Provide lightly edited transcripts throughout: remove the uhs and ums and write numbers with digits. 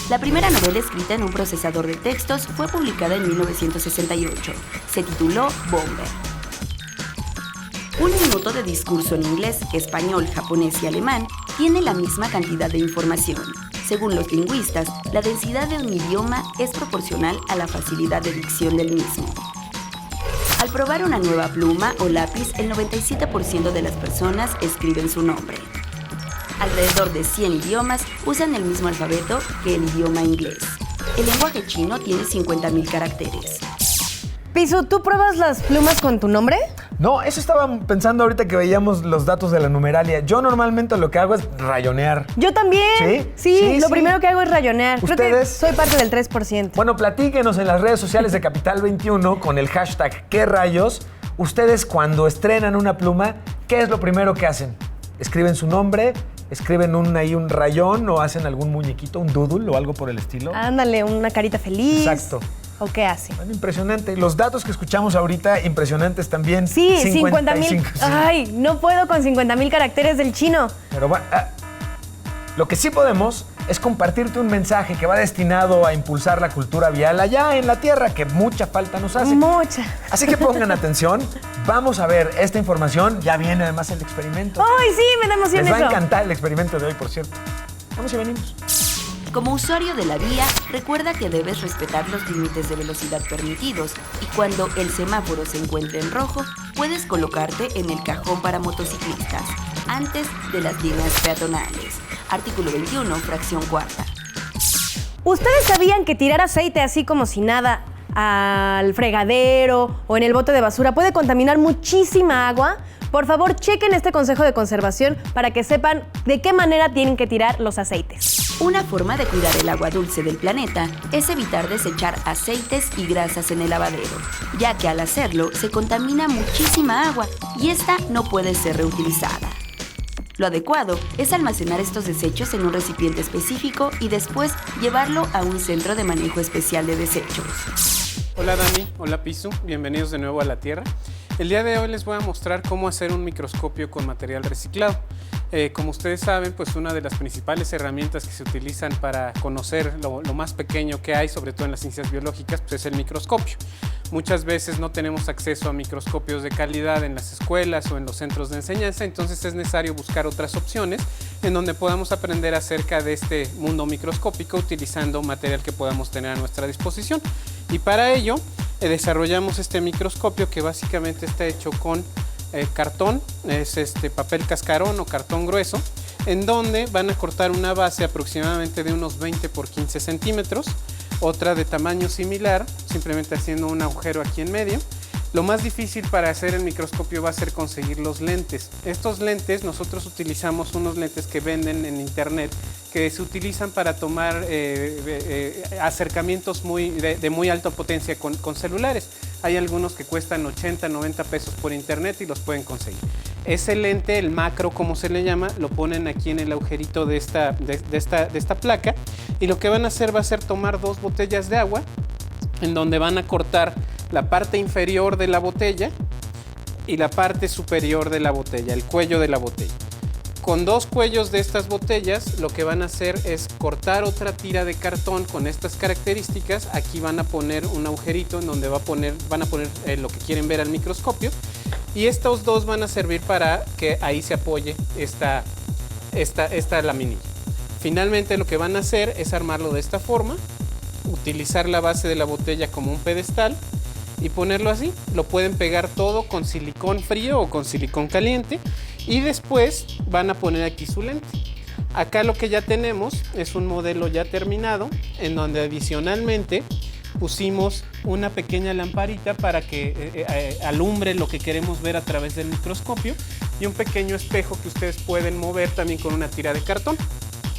La primera novela escrita en un procesador de textos fue publicada en 1968. Se tituló Bomber. Un minuto de discurso en inglés, español, japonés y alemán tiene la misma cantidad de información. Según los lingüistas, la densidad de un idioma es proporcional a la facilidad de dicción del mismo. Al probar una nueva pluma o lápiz, el 97% de las personas escriben su nombre. Alrededor de 100 idiomas usan el mismo alfabeto que el idioma inglés. El lenguaje chino tiene 50,000 caracteres. Pisu, ¿tú pruebas las plumas con tu nombre? No, eso estaba pensando ahorita que veíamos los datos de la numeralia. Yo normalmente lo que hago es rayonear. Yo también. Sí, lo primero que hago es rayonear. Creo que soy parte del 3%. Bueno, platíquenos en las redes sociales de Capital 21 con el hashtag ¿Qué rayos? Ustedes cuando estrenan una pluma, ¿qué es lo primero que hacen? ¿Escriben su nombre? ¿Escriben un rayón o hacen algún muñequito, un doodle o algo por el estilo? Ándale, una carita feliz. Exacto. ¿O qué hace? Bueno, impresionante. Los datos que escuchamos ahorita, impresionantes también. Sí, 50,000. Sí. Ay, no puedo con 50,000 caracteres del chino. Pero bueno, lo que sí podemos es compartirte un mensaje que va destinado a impulsar la cultura vial allá en la tierra, que mucha falta nos hace. Mucha. Así que pongan atención. Vamos a ver esta información. Ya viene además el experimento. ¡Ay, sí! Me da emoción Les eso. va a encantar el experimento de hoy, por cierto. Vamos y venimos. Como usuario de la vía, recuerda que debes respetar los límites de velocidad permitidos y cuando el semáforo se encuentre en rojo, puedes colocarte en el cajón para motociclistas, antes de las líneas peatonales. Artículo 21, fracción cuarta. ¿Ustedes sabían que tirar aceite así como si nada al fregadero o en el bote de basura puede contaminar muchísima agua? Por favor, chequen este consejo de conservación para que sepan de qué manera tienen que tirar los aceites. Una forma de cuidar el agua dulce del planeta es evitar desechar aceites y grasas en el lavadero, ya que al hacerlo se contamina muchísima agua y esta no puede ser reutilizada. Lo adecuado es almacenar estos desechos en un recipiente específico y después llevarlo a un centro de manejo especial de desechos. Hola Dani, hola Pisu, bienvenidos de nuevo a la Tierra. El día de hoy les voy a mostrar cómo hacer un microscopio con material reciclado. Como ustedes saben, pues una de las principales herramientas que se utilizan para conocer lo más pequeño que hay, sobre todo en las ciencias biológicas, pues es el microscopio. Muchas veces no tenemos acceso a microscopios de calidad en las escuelas o en los centros de enseñanza, entonces es necesario buscar otras opciones en donde podamos aprender acerca de este mundo microscópico utilizando material que podamos tener a nuestra disposición. Y para ello desarrollamos este microscopio que básicamente está hecho con cartón, es papel cascarón o cartón grueso, en donde van a cortar una base aproximadamente de unos 20 por 15 centímetros, otra de tamaño similar, simplemente haciendo un agujero aquí en medio. Lo más difícil para hacer el microscopio va a ser conseguir los lentes. Estos lentes, nosotros utilizamos unos lentes que venden en internet que se utilizan para tomar acercamientos de muy alta potencia con celulares. Hay algunos que cuestan 80, 90 pesos por internet y los pueden conseguir. Ese lente, el macro como se le llama, lo ponen aquí en el agujerito de esta placa y lo que van a hacer va a ser tomar 2 botellas de agua en donde van a cortar la parte inferior de la botella y la parte superior de la botella, el cuello de la botella. Con 2 cuellos de estas botellas lo que van a hacer es cortar otra tira de cartón con estas características. Aquí van a poner un agujerito en donde van a poner lo que quieren ver al microscopio y estos 2 van a servir para que ahí se apoye esta laminilla. Finalmente lo que van a hacer es armarlo de esta forma, utilizar la base de la botella como un pedestal y ponerlo así. Lo pueden pegar todo con silicón frío o con silicón caliente y después van a poner aquí su lente. Acá lo que ya tenemos es un modelo ya terminado en donde adicionalmente pusimos una pequeña lamparita para que alumbre lo que queremos ver a través del microscopio y un pequeño espejo que ustedes pueden mover también con una tira de cartón.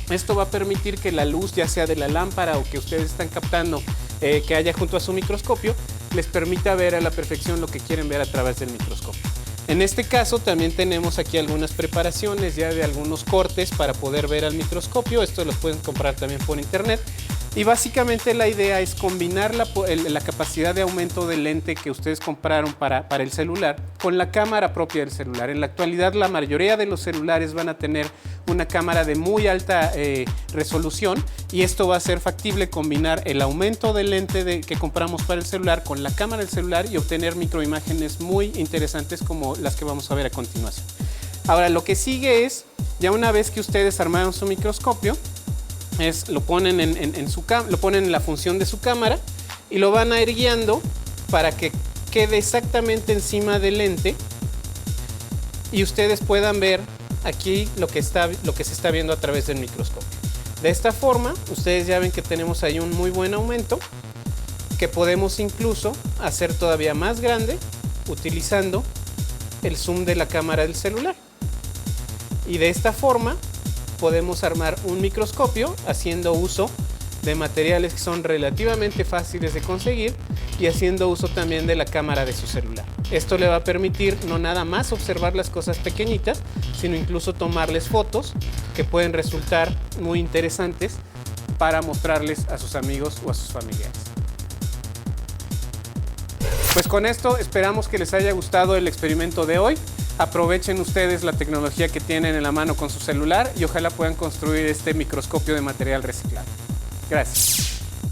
Esto va a permitir que la luz, ya sea de la lámpara o que ustedes están captando que haya junto a su microscopio, les permita ver a la perfección lo que quieren ver a través del microscopio. En este caso también tenemos aquí algunas preparaciones ya de algunos cortes para poder ver al microscopio. Esto los pueden comprar también por internet. Y básicamente la idea es combinar la capacidad de aumento de lente que ustedes compraron para el celular con la cámara propia del celular. En la actualidad la mayoría de los celulares van a tener una cámara de muy alta resolución y esto va a ser factible combinar el aumento de lente que compramos para el celular con la cámara del celular y obtener microimágenes muy interesantes como las que vamos a ver a continuación. Ahora lo que sigue es, ya una vez que ustedes armaron su microscopio, lo ponen lo ponen en la función de su cámara y lo van a ir guiando para que quede exactamente encima del lente y ustedes puedan ver aquí lo que se está viendo a través del microscopio. De esta forma, ustedes ya ven que tenemos ahí un muy buen aumento que podemos incluso hacer todavía más grande utilizando el zoom de la cámara del celular. Y de esta forma podemos armar un microscopio haciendo uso de materiales que son relativamente fáciles de conseguir y haciendo uso también de la cámara de su celular. Esto le va a permitir no nada más observar las cosas pequeñitas, sino incluso tomarles fotos que pueden resultar muy interesantes para mostrarles a sus amigos o a sus familiares. Pues con esto esperamos que les haya gustado el experimento de hoy. Aprovechen ustedes la tecnología que tienen en la mano con su celular y ojalá puedan construir este microscopio de material reciclado. Gracias.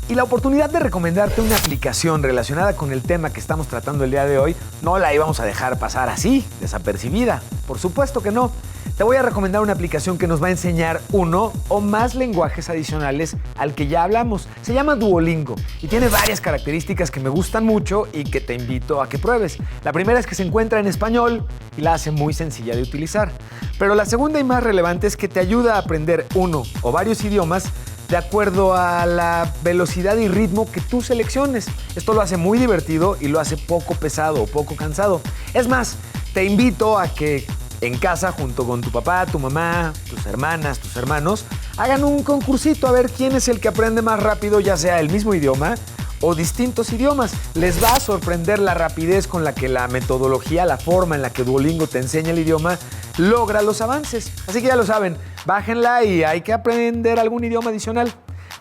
Y la oportunidad de recomendarte una aplicación relacionada con el tema que estamos tratando el día de hoy, no la íbamos a dejar pasar así, desapercibida. Por supuesto que no. Te voy a recomendar una aplicación que nos va a enseñar uno o más lenguajes adicionales al que ya hablamos. Se llama Duolingo y tiene varias características que me gustan mucho y que te invito a que pruebes. La primera es que se encuentra en español y la hace muy sencilla de utilizar. Pero la segunda y más relevante es que te ayuda a aprender uno o varios idiomas de acuerdo a la velocidad y ritmo que tú selecciones. Esto lo hace muy divertido y lo hace poco pesado o poco cansado. Es más, te invito a que en casa, junto con tu papá, tu mamá, tus hermanas, tus hermanos, hagan un concursito a ver quién es el que aprende más rápido, ya sea el mismo idioma o distintos idiomas. Les va a sorprender la rapidez con la que la metodología, la forma en la que Duolingo te enseña el idioma, logra los avances. Así que ya lo saben, bájenla y hay que aprender algún idioma adicional.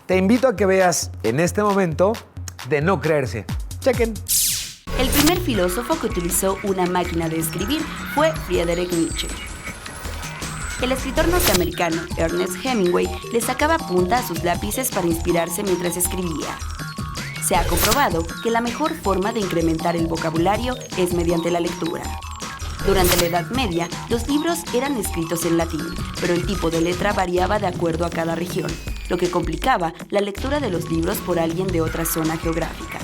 Te invito a que veas en este momento De no creerse. Chequen. El primer filósofo que utilizó una máquina de escribir fue Friedrich Nietzsche. El escritor norteamericano Ernest Hemingway le sacaba punta a sus lápices para inspirarse mientras escribía. Se ha comprobado que la mejor forma de incrementar el vocabulario es mediante la lectura. Durante la Edad Media, los libros eran escritos en latín, pero el tipo de letra variaba de acuerdo a cada región, lo que complicaba la lectura de los libros por alguien de otra zona geográfica.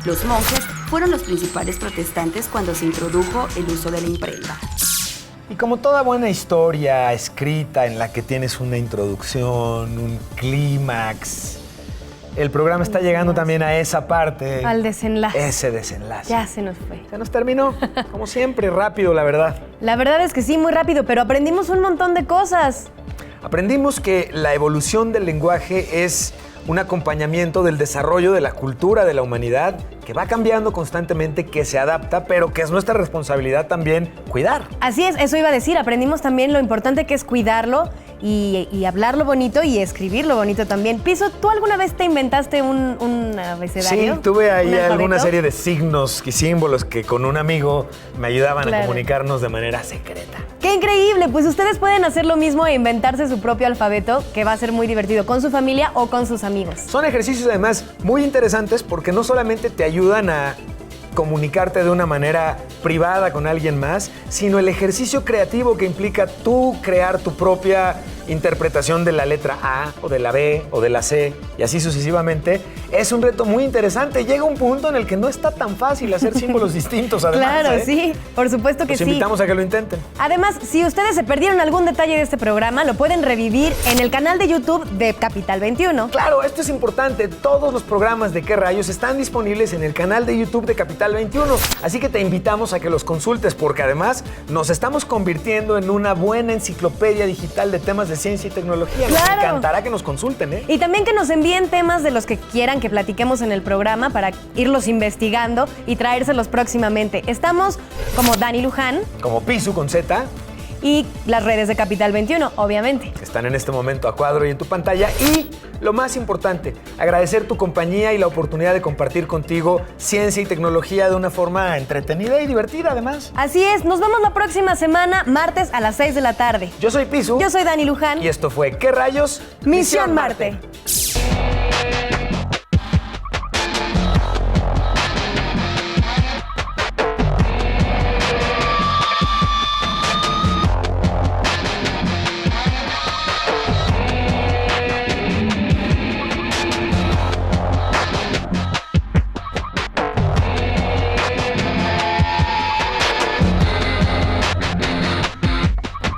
Los monjes fueron los principales protestantes cuando se introdujo el uso de la imprenta. Y como toda buena historia escrita en la que tienes una introducción, un clímax, el programa está llegando también a esa parte. Al desenlace. Ese desenlace. Ya se nos fue. Se nos terminó, como siempre, rápido, la verdad. La verdad es que sí, muy rápido, pero aprendimos un montón de cosas. Aprendimos que la evolución del lenguaje es un acompañamiento del desarrollo de la cultura de la humanidad que va cambiando constantemente, que se adapta, pero que es nuestra responsabilidad también cuidar. Así es, eso iba a decir. Aprendimos también lo importante que es cuidarlo y hablarlo bonito y escribirlo bonito también. Piso, ¿tú alguna vez te inventaste un abecedario? Sí, tuve ahí ¿Un alfabeto? alguna serie de signos y símbolos que con un amigo me ayudaban Claro. a comunicarnos de manera secreta. ¡Qué increíble! Pues ustedes pueden hacer lo mismo e inventarse su propio alfabeto, que va a ser muy divertido con su familia o con sus amigos. Son ejercicios además muy interesantes porque no solamente te ayudan a comunicarte de una manera privada con alguien más, sino el ejercicio creativo que implica tú crear tu propia interpretación de la letra A o de la B o de la C y así sucesivamente, es un reto muy interesante. Llega un punto en el que no está tan fácil hacer símbolos distintos además. Claro, sí, por supuesto que Los sí. invitamos a que lo intenten. Además, si ustedes se perdieron algún detalle de este programa, lo pueden revivir en el canal de YouTube de Capital 21. Claro, esto es importante. Todos los programas de ¿Qué rayos? Están disponibles en el canal de YouTube de Capital 21. Así que te invitamos a que los consultes porque además nos estamos convirtiendo en una buena enciclopedia digital de temas de ciencia y tecnología. Nos Claro. encantará que nos consulten, ¿eh? Y también que nos envíen temas de los que quieran que platiquemos en el programa para irlos investigando y traérselos próximamente. Estamos como Dani Luján. Como Pisu con Z. y las redes de Capital 21, obviamente. Están en este momento a cuadro y en tu pantalla. Y lo más importante, agradecer tu compañía y la oportunidad de compartir contigo ciencia y tecnología de una forma entretenida y divertida además. Así es, nos vemos la próxima semana, martes a las 6 de la tarde. Yo soy Pisu. Yo soy Dani Luján. Y esto fue ¿Qué rayos? Misión Marte.